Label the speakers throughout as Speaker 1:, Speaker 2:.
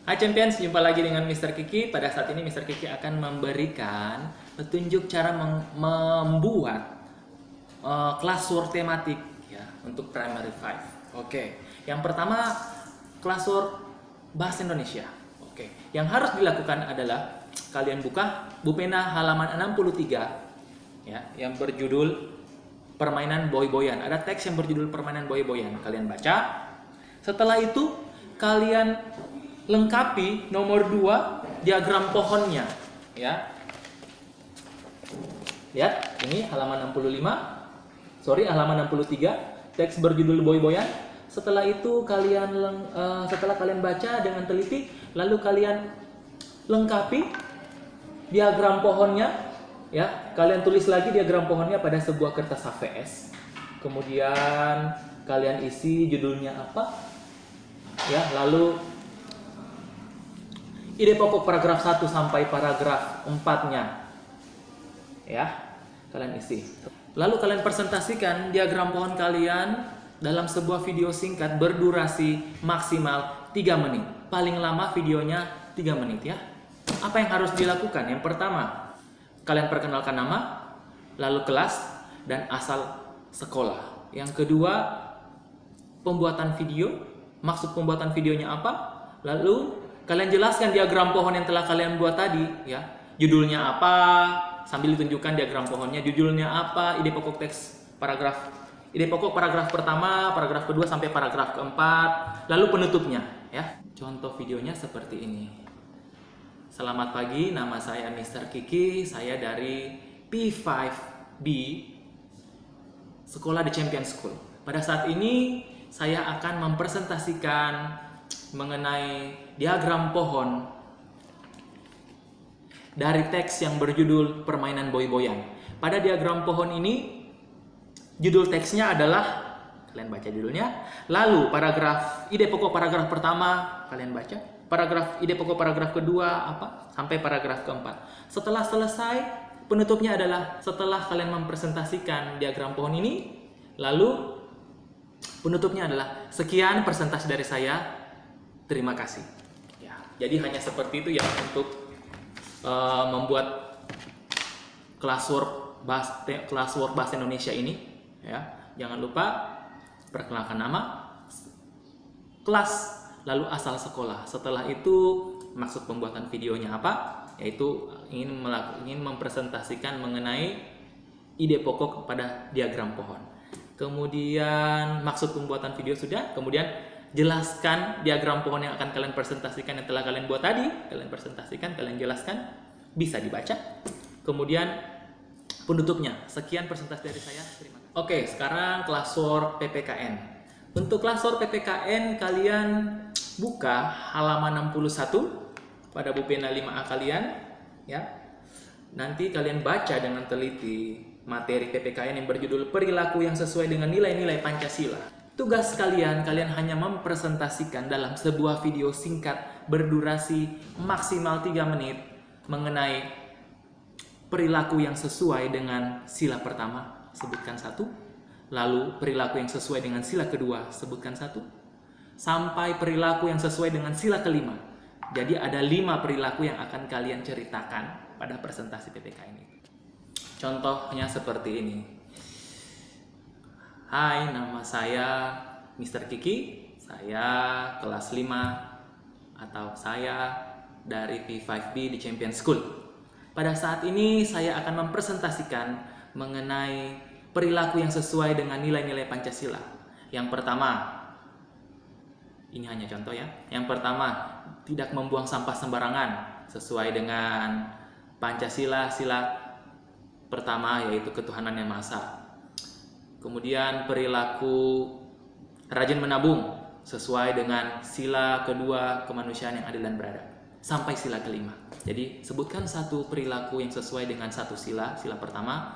Speaker 1: Hai Champions, jumpa lagi dengan Mr. Kiki. Pada saat ini Mr. Kiki akan memberikan petunjuk cara membuat klasur tematik ya untuk Primary 5. Oke, yang pertama klasur bahasa Indonesia. Oke, yang harus dilakukan adalah kalian buka Bupena halaman 63 ya, yang berjudul Permainan Boy-boyan. Ada teks yang berjudul Permainan Boy-boyan. Kalian baca. Setelah itu kalian lengkapi nomor 2 diagram pohonnya ya. Lihat, ini halaman 65. Halaman 63, teks berjudul Boy-boyan. Setelah itu setelah kalian baca dengan teliti, lalu kalian lengkapi diagram pohonnya ya. Kalian tulis lagi diagram pohonnya pada sebuah kertas HVS. Kemudian kalian isi judulnya apa? Ya, lalu ide pokok paragraf 1 sampai paragraf 4-nya. Ya, kalian isi. Lalu kalian presentasikan diagram pohon kalian dalam sebuah video singkat berdurasi maksimal 3 menit. Paling lama videonya 3 menit ya. Apa yang harus dilakukan? Yang pertama, kalian perkenalkan nama, lalu kelas, dan asal sekolah. Yang kedua, pembuatan video. Maksud pembuatan videonya apa? Lalu kalian jelaskan diagram pohon yang telah kalian buat tadi ya. Judulnya apa? Sambil ditunjukkan diagram pohonnya, judulnya apa, ide pokok teks paragraf. Ide pokok paragraf pertama, paragraf kedua sampai paragraf keempat, lalu penutupnya ya. Contoh videonya seperti ini. Selamat pagi, nama saya Mr. Kiki, saya dari P5B Sekolah di Champion School. Pada saat ini saya akan mempresentasikan mengenai diagram pohon dari teks yang berjudul Permainan Boy-boyan. Pada diagram pohon ini, judul teksnya adalah, kalian baca judulnya, lalu paragraf ide pokok paragraf pertama kalian baca, paragraf ide pokok paragraf kedua apa sampai paragraf keempat. Setelah selesai, penutupnya adalah setelah kalian mempresentasikan diagram pohon ini, lalu penutupnya adalah sekian presentasi dari saya, terima kasih. Ya, jadi hanya seperti itu ya untuk membuat klasur bahasa Indonesia ini ya. Jangan lupa perkenalkan nama, kelas, lalu asal sekolah. Setelah itu maksud pembuatan videonya apa? Yaitu ingin mempresentasikan mengenai ide pokok pada diagram pohon. Kemudian maksud pembuatan video sudah, kemudian jelaskan diagram pohon yang akan kalian presentasikan yang telah kalian buat tadi, kalian presentasikan, kalian jelaskan, bisa dibaca. Kemudian penutupnya, sekian presentasi dari saya, terima kasih. Oke, sekarang klasur PPKN. Untuk klasur PPKN kalian buka halaman 61 pada Bupena 5A kalian ya. Nanti kalian baca dengan teliti materi PPKN yang berjudul Perilaku yang sesuai dengan nilai-nilai Pancasila. Tugas kalian hanya mempresentasikan dalam sebuah video singkat berdurasi maksimal 3 menit mengenai perilaku yang sesuai dengan sila pertama, sebutkan 1. Lalu perilaku yang sesuai dengan sila kedua, sebutkan 1. Sampai perilaku yang sesuai dengan sila kelima. Jadi ada 5 perilaku yang akan kalian ceritakan pada presentasi PPKN ini. Contohnya seperti ini. Hai, nama saya Mr. Kiki, saya kelas 5 atau saya dari P5B di Champion School. Pada saat ini saya akan mempresentasikan mengenai perilaku yang sesuai dengan nilai-nilai Pancasila. Yang pertama, ini hanya contoh ya. Yang pertama, tidak membuang sampah sembarangan sesuai dengan Pancasila, sila pertama yaitu ketuhanan yang Maha Esa. Kemudian perilaku rajin menabung sesuai dengan sila kedua kemanusiaan yang adil dan beradab sampai sila kelima. Jadi sebutkan satu perilaku yang sesuai dengan satu sila, sila pertama,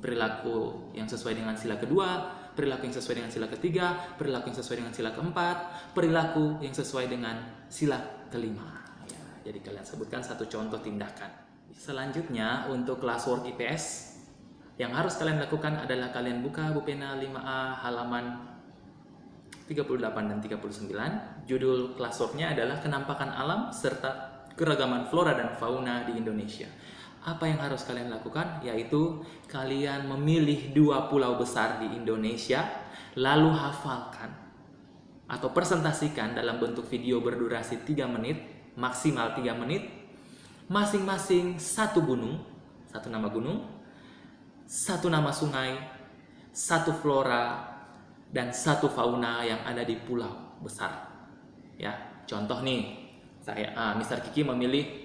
Speaker 1: perilaku yang sesuai dengan sila kedua, perilaku yang sesuai dengan sila ketiga, perilaku yang sesuai dengan sila keempat, perilaku yang sesuai dengan sila kelima. Ya, jadi kalian sebutkan satu contoh tindakan. Selanjutnya untuk classwork IPS yang harus kalian lakukan adalah kalian buka Bupena 5A halaman 38 dan 39. Judul classwork-nya adalah Kenampakan Alam serta Keragaman Flora dan Fauna di Indonesia. Apa yang harus kalian lakukan? Yaitu kalian memilih 2 pulau besar di Indonesia, lalu hafalkan atau presentasikan dalam bentuk video berdurasi 3 menit, maksimal 3 menit, masing-masing 1 gunung, 1 nama gunung, 1 nama sungai, 1 flora, dan 1 fauna yang ada di pulau besar. Ya, contoh nih, Mr. Kiki memilih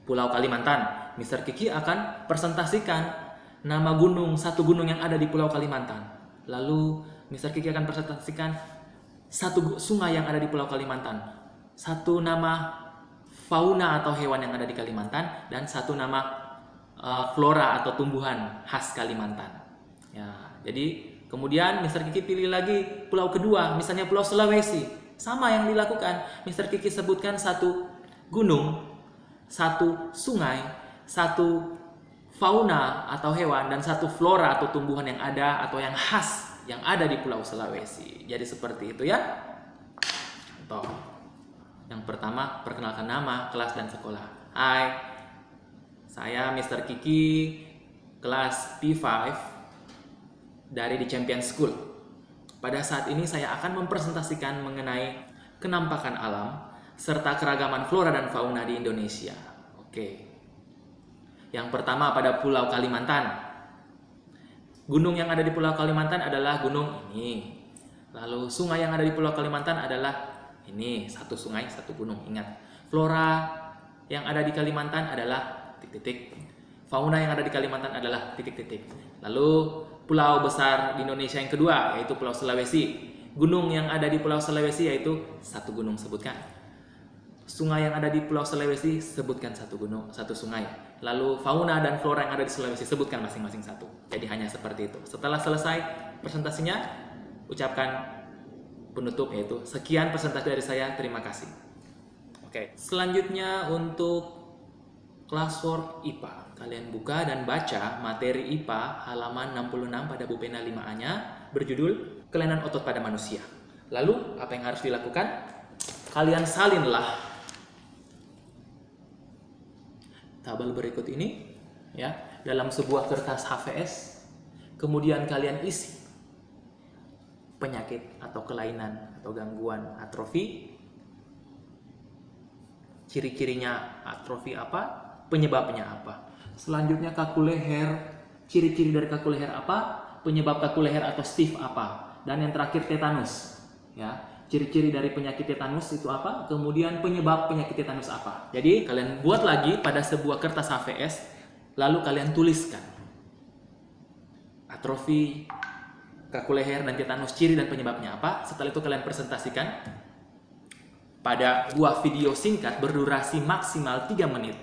Speaker 1: Pulau Kalimantan. Mr. Kiki akan presentasikan nama gunung, 1 gunung yang ada di Pulau Kalimantan. Lalu Mr. Kiki akan presentasikan 1 sungai yang ada di Pulau Kalimantan, 1 nama fauna atau hewan yang ada di Kalimantan, dan 1 nama flora atau tumbuhan khas Kalimantan. Ya, jadi kemudian Mr. Kiki pilih lagi pulau kedua, misalnya Pulau Sulawesi. Sama yang dilakukan, Mr. Kiki sebutkan 1 gunung, 1 sungai, 1 fauna atau hewan, dan 1 flora atau tumbuhan yang ada atau yang khas yang ada di Pulau Sulawesi. Jadi seperti itu ya. Contoh. Yang pertama, perkenalkan nama, kelas, dan sekolah. Hai, saya Mr. Kiki, kelas P5 dari The Champion School. Pada saat ini saya akan mempresentasikan mengenai kenampakan alam serta keragaman flora dan fauna di Indonesia. Oke. Yang pertama pada Pulau Kalimantan. Gunung yang ada di Pulau Kalimantan adalah gunung ini. Lalu sungai yang ada di Pulau Kalimantan adalah ini, 1 sungai, 1 gunung. Ingat. Flora yang ada di Kalimantan adalah titik-titik. Fauna yang ada di Kalimantan adalah titik-titik. Lalu pulau besar di Indonesia yang kedua yaitu Pulau Sulawesi. Gunung yang ada di Pulau Sulawesi yaitu 1 gunung, sebutkan. Sungai yang ada di Pulau Sulawesi, sebutkan 1 gunung, 1 sungai. Lalu fauna dan flora yang ada di Sulawesi, sebutkan masing-masing 1. Jadi hanya seperti itu. Setelah selesai presentasinya, ucapkan penutup yaitu sekian presentasi dari saya, terima kasih. Oke. Selanjutnya untuk classwork IPA. Kalian buka dan baca materi IPA halaman 66 pada Bu Pena 5A-nya berjudul Kelainan Otot pada Manusia. Lalu apa yang harus dilakukan? Kalian salinlah tabel berikut ini ya dalam sebuah kertas HVS. Kemudian kalian isi penyakit atau kelainan atau gangguan atrofi. Ciri-cirinya atrofi apa? Penyebabnya apa? Selanjutnya kaku leher. Ciri-ciri dari kaku leher apa? Penyebab kaku leher atau stiff apa? Dan yang terakhir tetanus. Ya, ciri-ciri dari penyakit tetanus itu apa? Kemudian penyebab penyakit tetanus apa? Jadi kalian buat lagi pada sebuah kertas HVS, lalu kalian tuliskan atrofi, kaku leher, dan tetanus, ciri dan penyebabnya apa. Setelah itu kalian presentasikan pada buah video singkat berdurasi maksimal 3 menit.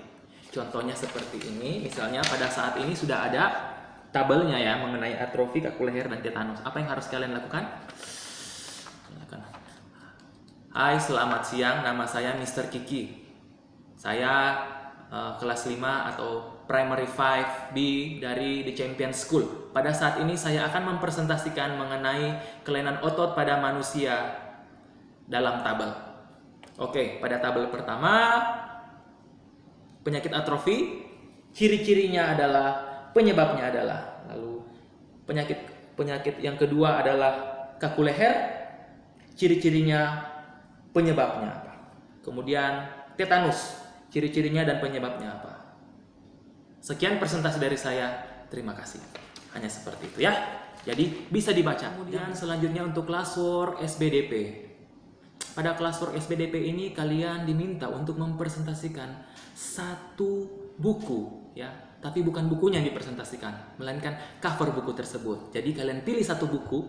Speaker 1: Contohnya seperti ini, misalnya pada saat ini sudah ada tabelnya ya mengenai atrofi, kaku leher, dan tetanus. Apa yang harus kalian lakukan? Hai, selamat siang, nama saya Mr. Kiki. Saya kelas 5 atau Primary 5B dari The Champion School. Pada saat ini saya akan mempresentasikan mengenai kelainan otot pada manusia dalam tabel. Oke, pada tabel pertama, penyakit atrofi, ciri-cirinya adalah, penyebabnya adalah. Lalu penyakit yang kedua adalah kaku leher, ciri-cirinya, penyebabnya apa. Kemudian tetanus, ciri-cirinya dan penyebabnya apa. Sekian presentasi dari saya, terima kasih. Hanya seperti itu ya. Jadi bisa dibaca. Kemudian selanjutnya untuk classwork SBDP. Pada classwork SBDP ini kalian diminta untuk mempresentasikan 1 buku ya, tapi bukan bukunya yang dipresentasikan, melainkan cover buku tersebut. Jadi kalian pilih 1 buku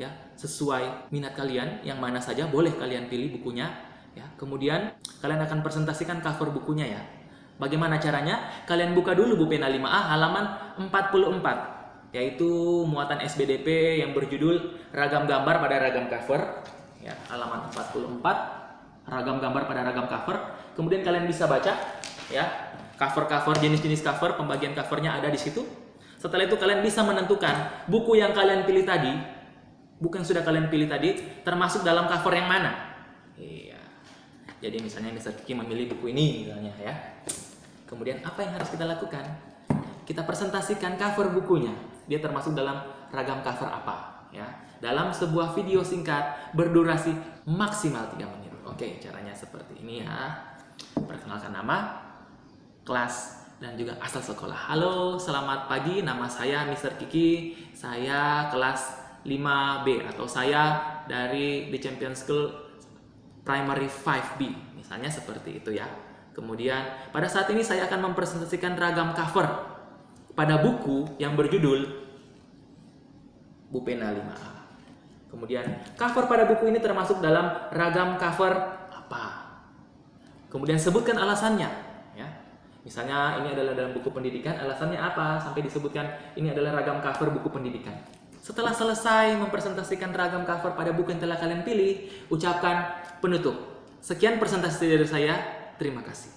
Speaker 1: ya, sesuai minat kalian, yang mana saja boleh kalian pilih bukunya ya. Kemudian kalian akan presentasikan cover bukunya ya. Bagaimana caranya? Kalian buka dulu Bu Pena 5A halaman 44, yaitu muatan SBDP yang berjudul Ragam Gambar pada Ragam Cover ya, halaman 44, ragam gambar pada ragam cover. Kemudian kalian bisa baca ya, cover-cover, jenis-jenis cover, pembagian covernya ada di situ. Setelah itu kalian bisa menentukan buku yang kalian pilih tadi buku yang sudah kalian pilih tadi termasuk dalam cover yang mana? Iya. Jadi misalnya Mr. Kiki memilih buku ini misalnya ya. Kemudian apa yang harus kita lakukan? Kita presentasikan cover bukunya. Dia termasuk dalam ragam cover apa ya? Dalam sebuah video singkat berdurasi maksimal 3 menit. Oke, caranya seperti ini ya. Perkenalkan nama, kelas, dan juga asal sekolah. Halo, selamat pagi. Nama saya Mr. Kiki. Saya kelas 5B atau saya dari The Champion School Primary 5B. Misalnya seperti itu ya. Kemudian pada saat ini saya akan mempresentasikan ragam cover pada buku yang berjudul Bu Pena 5A. Kemudian cover pada buku ini termasuk dalam ragam cover apa? Kemudian sebutkan alasannya ya. Misalnya ini adalah dalam buku pendidikan, alasannya apa sampai disebutkan ini adalah ragam cover buku pendidikan. Setelah selesai mempresentasikan ragam cover pada buku yang telah kalian pilih, ucapkan penutup. Sekian presentasi dari saya, terima kasih.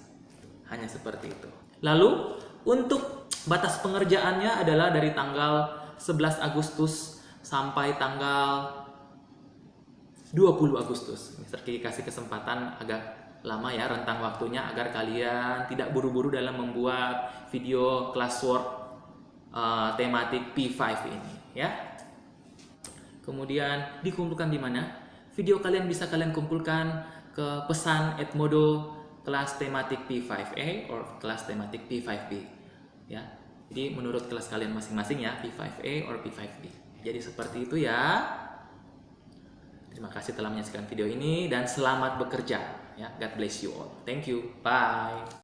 Speaker 1: Hanya seperti itu. Lalu, untuk batas pengerjaannya adalah dari tanggal 11 Agustus sampai tanggal 20 Agustus. Mr. Kiki kasih kesempatan agak lama ya rentang waktunya agar kalian tidak buru-buru dalam membuat video classwork tematik P5 ini ya. Kemudian dikumpulkan di mana? Video kalian bisa kalian kumpulkan ke pesan Edmodo kelas tematik P5A or kelas tematik P5B ya. Jadi menurut kelas kalian masing-masing ya, P5A or P5B. Jadi seperti itu ya. Terima kasih telah menyaksikan video ini dan selamat bekerja ya. God bless you all. Thank you. Bye.